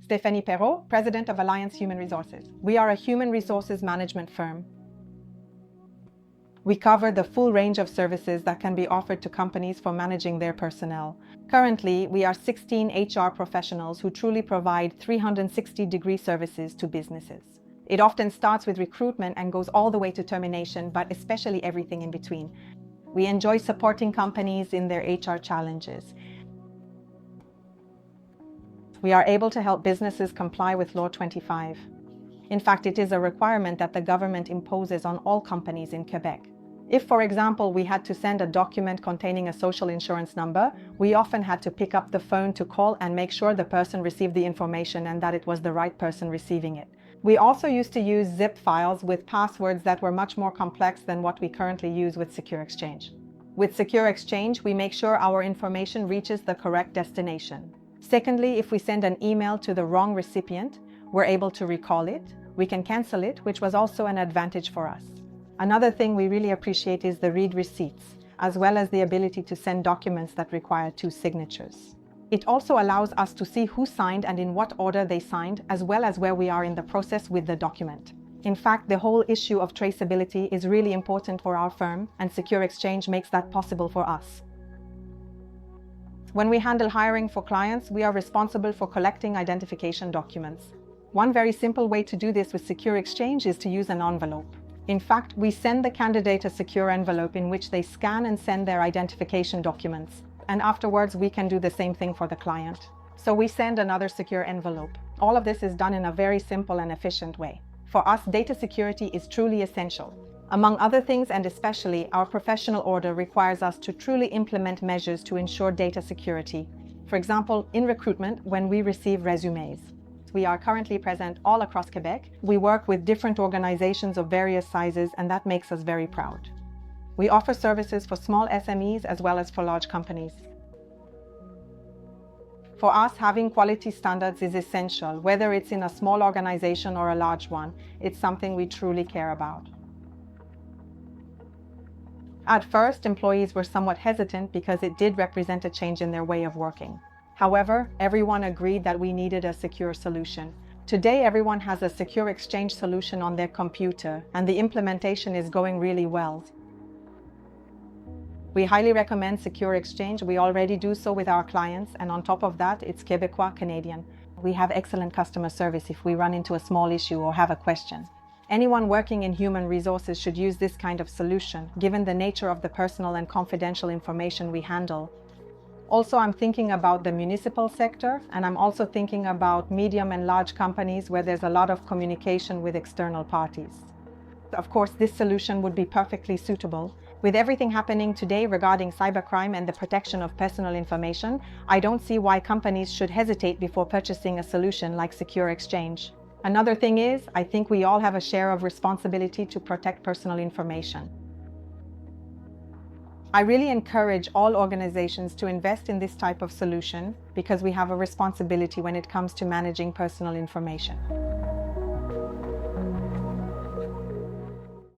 Stéphanie Perreault, President of Alliance Human Resources. We are a human resources management firm. We cover the full range of services that can be offered to companies for managing their personnel. Currently, we are 16 HR professionals who truly provide 360-degree services to businesses. It often starts with recruitment and goes all the way to termination, but especially everything in between. We enjoy supporting companies in their HR challenges. We are able to help businesses comply with Law 25. In fact, it is a requirement that the government imposes on all companies in Quebec. If, for example, we had to send a document containing a social insurance number, we often had to pick up the phone to call and make sure the person received the information and that it was the right person receiving it. We also used to use zip files with passwords that were much more complex than what we currently use with Secure Exchange. With Secure Exchange, we make sure our information reaches the correct destination. Secondly, if we send an email to the wrong recipient, we're able to recall it. We can cancel it, which was also an advantage for us. Another thing we really appreciate is the read receipts, as well as the ability to send documents that require 2 signatures. It also allows us to see who signed and in what order they signed, as well as where we are in the process with the document. In fact, the whole issue of traceability is really important for our firm, and Secure Exchange makes that possible for us. When we handle hiring for clients, we are responsible for collecting identification documents. One very simple way to do this with Secure Exchange is to use an envelope. In fact, we send the candidate a secure envelope in which they scan and send their identification documents. And afterwards, we can do the same thing for the client. So we send another secure envelope. All of this is done in a very simple and efficient way. For us, data security is truly essential. Among other things, and especially, our professional order requires us to truly implement measures to ensure data security. For example, in recruitment, when we receive resumes. We are currently present all across Quebec. We work with different organizations of various sizes, and that makes us very proud. We offer services for small SMEs as well as for large companies. For us, having quality standards is essential, whether it's in a small organization or a large one. It's something we truly care about. At first, employees were somewhat hesitant because it did represent a change in their way of working. However, everyone agreed that we needed a secure solution. Today, everyone has a Secure Exchange solution on their computer, and the implementation is going really well. We highly recommend Secure Exchange. We already do so with our clients, and on top of that, it's Quebecois Canadian. We have excellent customer service if we run into a small issue or have a question. Anyone working in human resources should use this kind of solution, given the nature of the personal and confidential information we handle. Also, I'm thinking about the municipal sector, and I'm also thinking about medium and large companies where there's a lot of communication with external parties. Of course, this solution would be perfectly suitable. With everything happening today regarding cybercrime and the protection of personal information, I don't see why companies should hesitate before purchasing a solution like Secure Exchange. Another thing is, I think we all have a share of responsibility to protect personal information. I really encourage all organizations to invest in this type of solution because we have a responsibility when it comes to managing personal information.